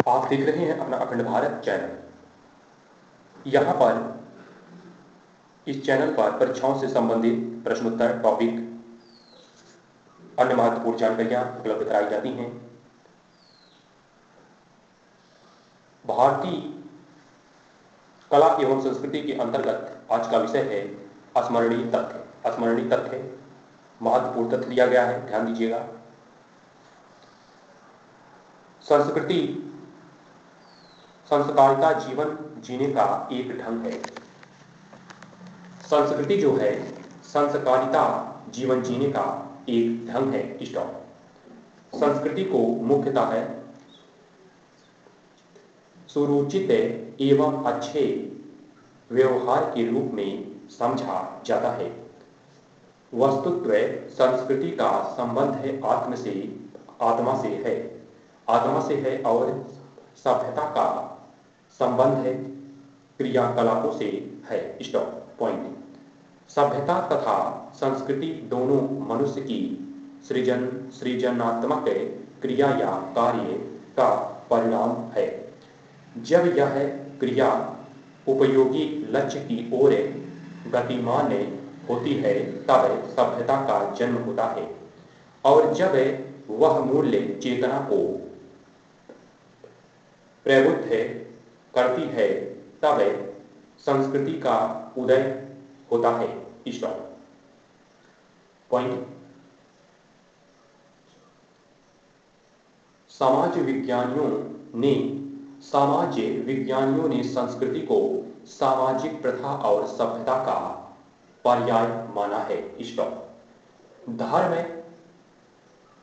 आप देख रहे हैं अपना अखंड भारत चैनल। यहाँ पर इस चैनल पर परीक्षाओं से संबंधित प्रश्नोत्तर टॉपिक, अन्य महत्वपूर्ण जानकारियाँ उपलब्ध कराई जाती हैं। भारतीय कला एवं संस्कृति के अंतर्गत आज का विषय है स्मरणीय तथ्य। स्मरणीय तथ्य महत्वपूर्ण तथ्य दिया गया है, ध्यान दीजिएगा। संस्कृति संस्कारिता जीवन जीने का एक ढंग है। संस्कृति जो है संस्कारिता जीवन जीने का एक ढंग है। स्टॉप। संस्कृति को मुख्यतः है सुरुचित एवं अच्छे व्यवहार के रूप में समझा जाता है। वस्तुत्व संस्कृति का संबंध है आत्मा से है और सभ्यता का संबंध है क्रियाकलापों से है। Stop point. सभ्यता तथा संस्कृति दोनों मनुष्य की सृजनात्मक क्रिया या कार्य का परिणाम है। जब यह क्रिया उपयोगी लक्ष्य की ओर गतिमान होती है तब सभ्यता का जन्म होता है, और जब वह मूल्य चेतना को प्रबुद्ध करती है तब संस्कृति का उदय होता है। Stop point. समाज विज्ञानियों ने संस्कृति को सामाजिक प्रथा और सभ्यता का पर्याय माना है। स्टॉप। धर्म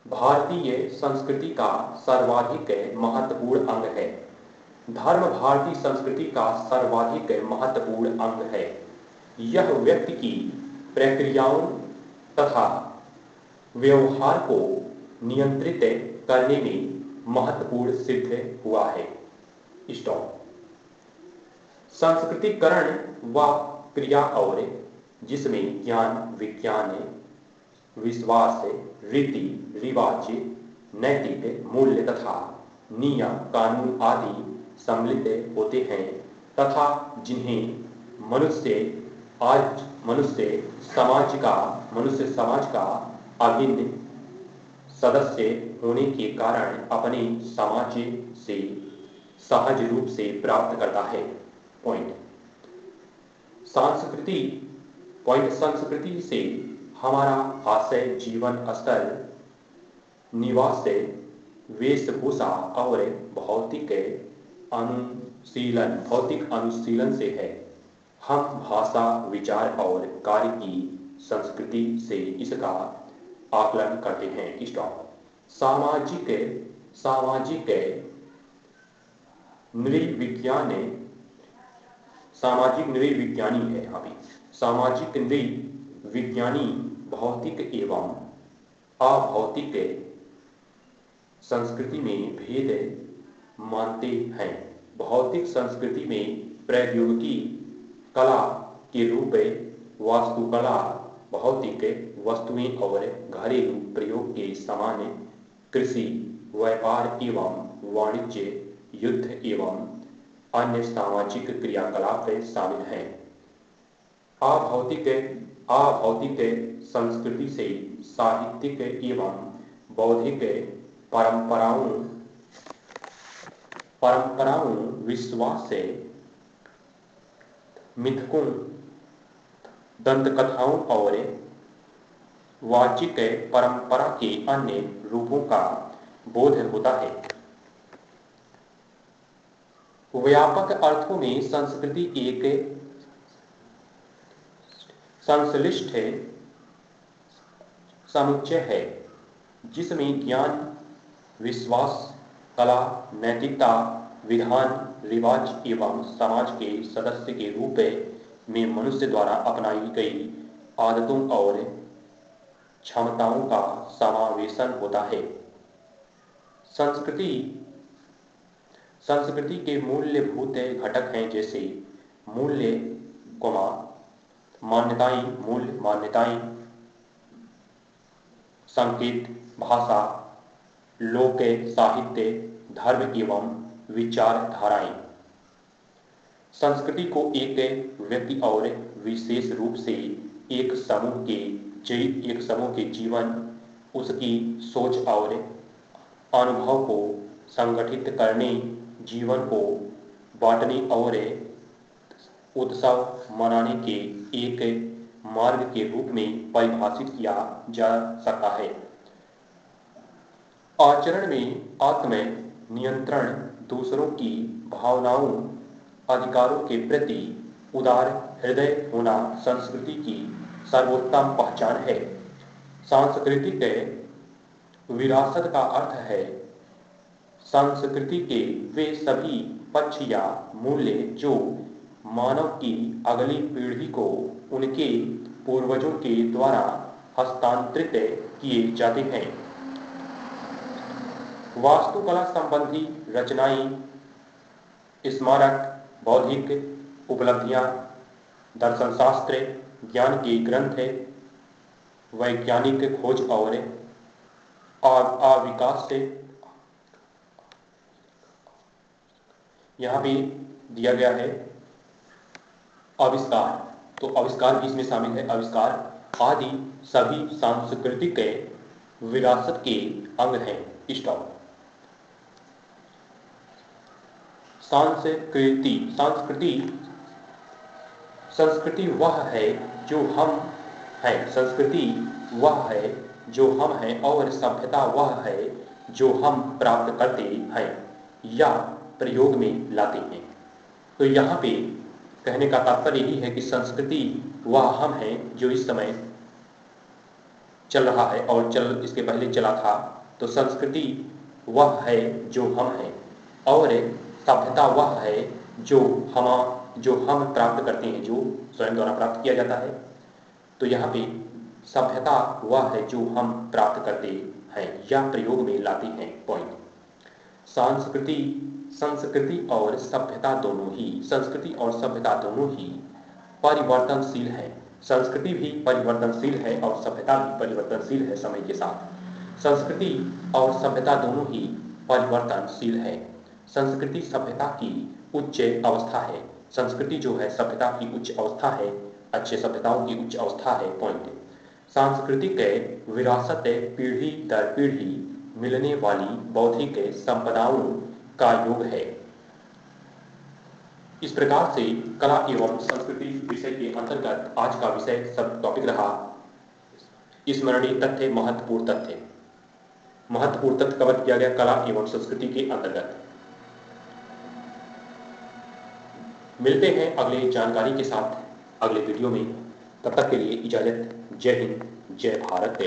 भारतीय संस्कृति का सर्वाधिक महत्वपूर्ण अंग है। धर्म भारतीय संस्कृति का सर्वाधिक महत्वपूर्ण अंग है। यह व्यक्ति की प्रक्रियाओं तथा व्यवहार को नियंत्रित करने में महत्वपूर्ण सिद्ध हुआ है। स्टॉप। संस्कृतिकरण व क्रिया और जिसमें ज्ञान, विज्ञान, विश्वास, रीति रिवाज, नैतिक मूल्य तथा नियम कानून आदि सम्मिलित होते हैं तथा जिन्हें मनुष्य समाज का अभिन्न सदस्य होने के कारण अपने समाज से सहज रूप से प्राप्त करता है। पॉइंट। संस्कृति से हमारा आशय जीवन स्तर, निवास, वेशभूषा और भौतिक अनुशीलन से है। हम भाषा, विचार और कार्य की संस्कृति से इसका आकलन करते हैं। स्टॉप। सामाजिक नृविज्ञानी है। अभी सामाजिक नृविज्ञानी भौतिक एवं अभौतिक संस्कृति में भेद मानते हैं। भौतिक संस्कृति में प्रौद्योगिकी कला के रूप वास्तुकला, भौतिक वस्तुएं और घरेलू प्रयोग के समान कृषि, व्यापार एवं वाणिज्य, युद्ध एवं अन्य सामाजिक क्रियाकलाप शामिल हैं। अभौतिक संस्कृति से साहित्यिक एवं बौद्धिक परंपराओं, विश्वास, मिथकों, दंतकथाओं और वाचिक परंपरा के अन्य रूपों का बोध होता है। व्यापक अर्थों में संस्कृति एक संश्लिष्ट समुच्चय है जिसमें ज्ञान, विश्वास, कला, नैतिकता, विधान, रिवाज एवं समाज के सदस्य के रूप में मनुष्य द्वारा अपनाई गई आदतों और क्षमताओं का समावेशन होता है। संस्कृति के मूल्यभूत घटक हैं जैसे मूल्य, मान्यताएं, संकेत, भाषा, लोक साहित्य, धर्म एवं विचारधाराएं। संस्कृति को एक व्यक्ति और विशेष रूप से एक समूह के जीवन, उसकी सोच और अनुभव को संगठित करने, जीवन को बांटने और उत्सव मनाने के एक मार्ग के रूप में परिभाषित किया जा सकता है। आचरण में आत्म नियंत्रण, दूसरों की भावनाओं, अधिकारों के प्रति उदार हृदय होना संस्कृति की सर्वोत्तम पहचान है। सांस्कृतिक विरासत का अर्थ है संस्कृति के वे सभी पक्ष या मूल्य जो मानव की अगली पीढ़ी को उनके पूर्वजों के द्वारा हस्तांतरित किए जाते हैं। वास्तुकला संबंधी रचनाएं, स्मारक, बौद्धिक उपलब्धियां, दर्शनशास्त्र, ज्ञान के ग्रंथ, वैज्ञानिक खोज और आविकास से यहाँ पे दिया गया है आविष्कार, तो आविष्कार भी इसमें शामिल है। आविष्कार आदि सभी सांस्कृतिक विरासत के अंग हैं। स्टॉप। संस्कृति वह है जो हम हैं। संस्कृति वह है जो हम हैं और सभ्यता वह है जो हम प्राप्त करते हैं या प्रयोग में लाते हैं। तो यहाँ पे कहने का तात्पर्य यही है कि संस्कृति वह हम हैं जो इस समय चल रहा है और इसके पहले चला था। तो संस्कृति वह है जो हम हैं और सभ्यता वह है जो हम प्राप्त करते हैं, जो स्वयं द्वारा प्राप्त किया जाता है। तो यहाँ पे सभ्यता वह है जो हम प्राप्त करते हैं या प्रयोग में लाते हैं। पॉइंट। संस्कृति और सभ्यता दोनों ही परिवर्तनशील है। संस्कृति भी परिवर्तनशील है और सभ्यता भी परिवर्तनशील है समय के साथ। संस्कृति और सभ्यता दोनों ही परिवर्तनशील है। संस्कृति सभ्यता की उच्च अवस्था है। संस्कृति जो है सभ्यता की उच्च अवस्था है, अच्छे सभ्यताओं की उच्च अवस्था है। पॉइंट। सांस्कृतिक विरासत पीढ़ी दर पीढ़ी मिलने वाली बौद्धिक संपदाओं का योग है। इस प्रकार से कला एवं संस्कृति विषय के अंतर्गत आज का विषय सब टॉपिक रहा स्मरणीय तथ्य, महत्वपूर्ण तथ्य कवर किया गया कला एवं संस्कृति के अंतर्गत। मिलते हैं अगले जानकारी के साथ अगले वीडियो में। तब तक के लिए इजाजत। जय हिंद, जय भारत।